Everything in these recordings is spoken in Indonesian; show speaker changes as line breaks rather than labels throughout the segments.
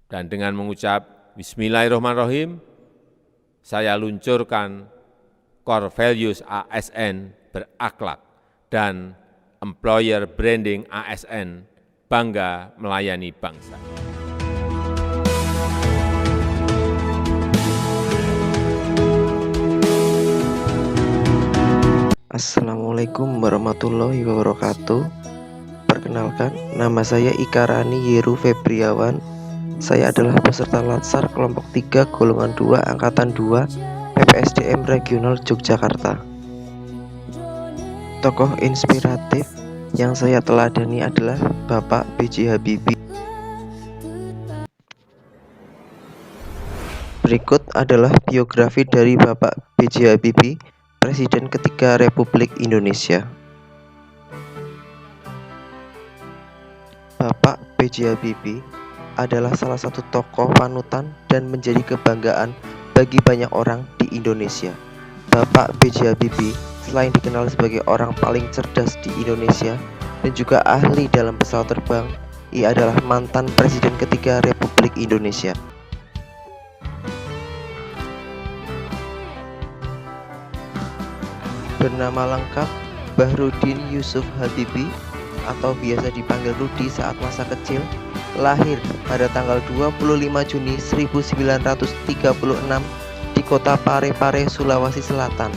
Dan dengan mengucap Bismillahirrahmanirrahim, saya luncurkan Core Values ASN berakhlak dan Employer Branding ASN bangga melayani bangsa.
Assalamualaikum warahmatullahi wabarakatuh. Perkenalkan, nama saya Ikarani Yeru Febriawan. Saya adalah peserta Latsar kelompok 3 golongan 2 angkatan 2 PPSDM Regional Yogyakarta. Tokoh inspiratif yang saya teladani adalah Bapak B.J. Habibie. Berikut adalah biografi dari Bapak B.J. Habibie, Presiden ketiga Republik Indonesia. Bapak B.J. Habibie adalah salah satu tokoh panutan dan menjadi kebanggaan bagi banyak orang di Indonesia. Bapak B.J. Habibie selain dikenal sebagai orang paling cerdas di Indonesia dan juga ahli dalam pesawat terbang, ia adalah mantan Presiden ketiga Republik Indonesia. Bernama lengkap Bahrudin Yusuf Habibie atau biasa dipanggil Rudi saat masa kecil, lahir pada tanggal 25 Juni 1936 di kota Parepare, Sulawesi Selatan,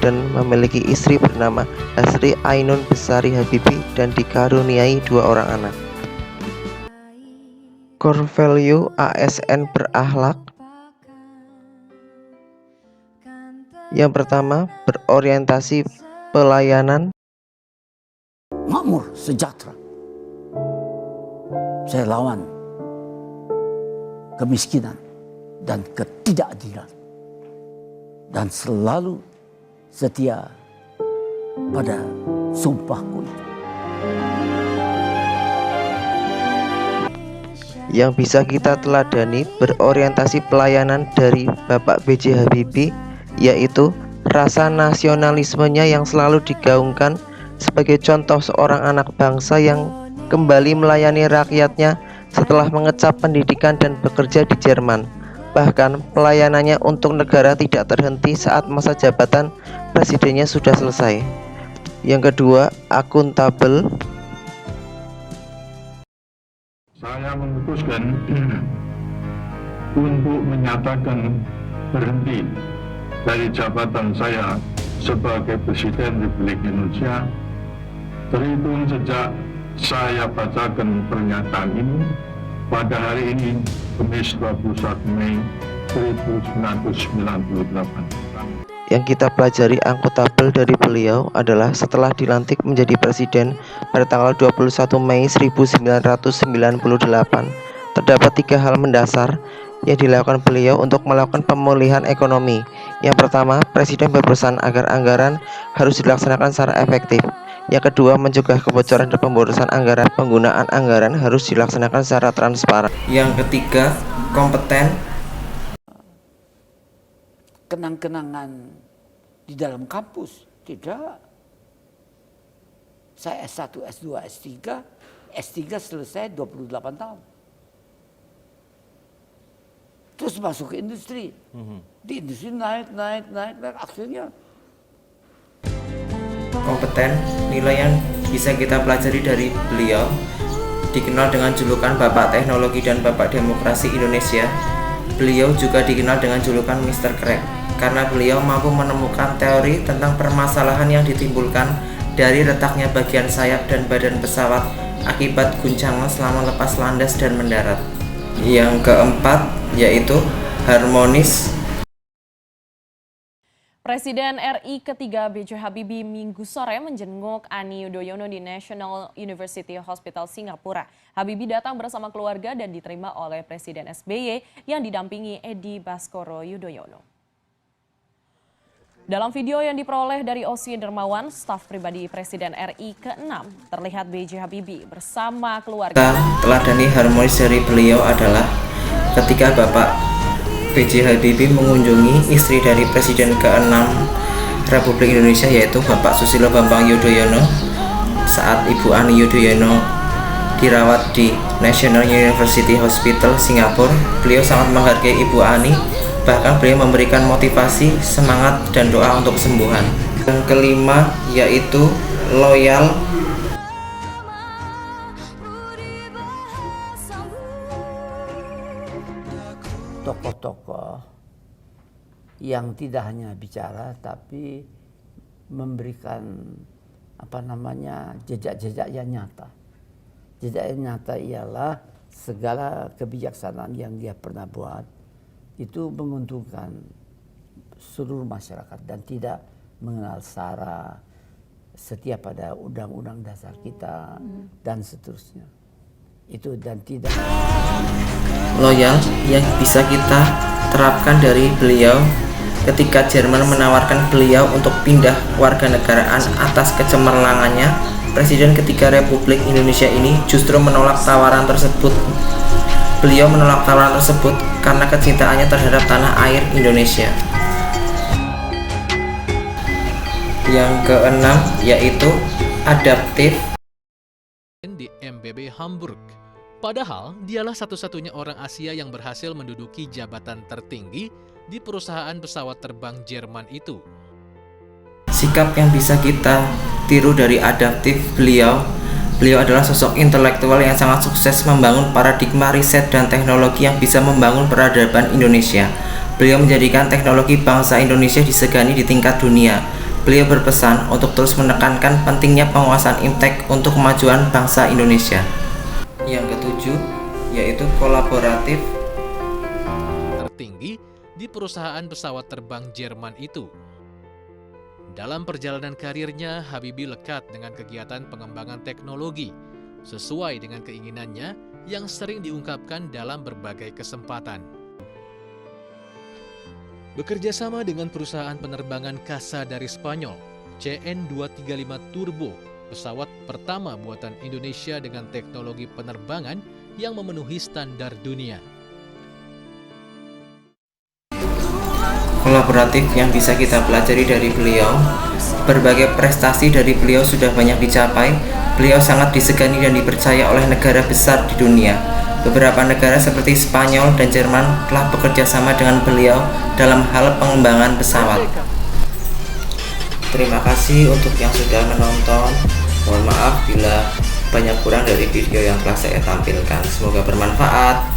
dan memiliki istri bernama Hasri Ainun Besari Habibie dan dikaruniai 2 orang anak. Core Value ASN berakhlak. Yang pertama, berorientasi pelayanan.
Makmur, sejahtera. Saya lawan kemiskinan dan ketidakadilan, dan selalu setia pada sumpahku itu.
Yang bisa kita teladani berorientasi pelayanan dari Bapak B.J. Habibie, yaitu rasa nasionalismenya yang selalu digaungkan sebagai contoh seorang anak bangsa yang kembali melayani rakyatnya setelah mengecap pendidikan dan bekerja di Jerman. Bahkan pelayanannya untuk negara tidak terhenti saat masa jabatan presidennya sudah selesai. Yang kedua, akuntabel.
Saya memutuskan untuk menyatakan berhenti dari jabatan saya sebagai Presiden Republik Indonesia terhitung sejak saya bacakan pernyataan ini pada hari ini, Kamis 21 Mei 1998.
Yang kita pelajari akuntabel dari beliau adalah setelah dilantik menjadi presiden pada tanggal 21 Mei 1998, terdapat 3 hal mendasar yang dilakukan beliau untuk melakukan pemulihan ekonomi. Yang pertama, presiden berpesan agar anggaran harus dilaksanakan secara efektif. Yang kedua, mencegah kebocoran dan pemborosan anggaran. Penggunaan anggaran harus dilaksanakan secara transparan. Yang ketiga, kompeten.
Kenang-kenangan di dalam kampus, tidak. Saya S1, S2, S3, S3 selesai 28 tahun. Terus masuk ke industri. Di industri naik, akhirnya.
Kompeten, nilai yang bisa kita pelajari dari beliau, dikenal dengan julukan Bapak Teknologi dan Bapak Demokrasi Indonesia. Beliau juga dikenal dengan julukan Mr. Crack karena beliau mampu menemukan teori tentang permasalahan yang ditimbulkan dari retaknya bagian sayap dan badan pesawat akibat guncangan selama lepas landas dan mendarat. Yang keempat yaitu harmonis.
Presiden RI ketiga B.J. Habibie Minggu sore menjenguk Ani Yudhoyono di National University Hospital Singapura. Habibie datang bersama keluarga dan diterima oleh Presiden SBY yang didampingi Edi Baskoro Yudhoyono. Dalam video yang diperoleh dari Osi Dermawan, staf pribadi Presiden RI ke-6, terlihat B.J. Habibie bersama keluarga.
Teladani harmonis dari beliau adalah ketika Bapak B.J. Habibie mengunjungi istri dari Presiden ke-6 Republik Indonesia, yaitu Bapak Susilo Bambang Yudhoyono, saat Ibu Ani Yudhoyono dirawat di National University Hospital Singapura. Beliau sangat menghargai Ibu Ani, bahkan beliau memberikan motivasi, semangat, dan doa untuk kesembuhan. Yang kelima yaitu loyal.
Tokoh-tokoh yang tidak hanya bicara tapi memberikan jejak-jejak yang nyata. Jejak yang nyata ialah segala kebijaksanaan yang dia pernah buat itu menguntungkan seluruh masyarakat dan tidak mengenal sara, setia pada undang-undang dasar kita dan seterusnya. Itu dan tidak
Loyal yang bisa kita terapkan dari beliau ketika Jerman menawarkan beliau untuk pindah warganegaraan atas kecemerlangannya. Presiden ketiga Republik Indonesia ini justru menolak tawaran tersebut. Beliau menolak tawaran tersebut karena kecintaannya terhadap tanah air Indonesia. Yang keenam yaitu adaptif.
Di MBB Hamburg. Padahal dialah satu-satunya orang Asia yang berhasil menduduki jabatan tertinggi di perusahaan pesawat terbang Jerman itu.
Sikap yang bisa kita tiru dari adaptif beliau adalah sosok intelektual yang sangat sukses membangun paradigma riset dan teknologi yang bisa membangun peradaban Indonesia. Beliau menjadikan teknologi bangsa Indonesia disegani di tingkat dunia. Beliau berpesan untuk terus menekankan pentingnya penguasaan iptek untuk kemajuan bangsa Indonesia. Yang ketujuh yaitu kolaboratif.
Tertinggi di perusahaan pesawat terbang Jerman itu. Dalam perjalanan karirnya, Habibie lekat dengan kegiatan pengembangan teknologi sesuai dengan keinginannya yang sering diungkapkan dalam berbagai kesempatan. Bekerja sama dengan perusahaan penerbangan Casa dari Spanyol, CN235 Turbo, pesawat pertama buatan Indonesia dengan teknologi penerbangan yang memenuhi standar dunia.
Kolaboratif yang bisa kita pelajari dari beliau, berbagai prestasi dari beliau sudah banyak dicapai. Beliau sangat disegani dan dipercaya oleh negara besar di dunia. Beberapa negara seperti Spanyol dan Jerman telah bekerja sama dengan beliau dalam hal pengembangan pesawat. Terima kasih untuk yang sudah menonton. Mohon maaf bila banyak kurang dari video yang telah saya tampilkan. Semoga bermanfaat.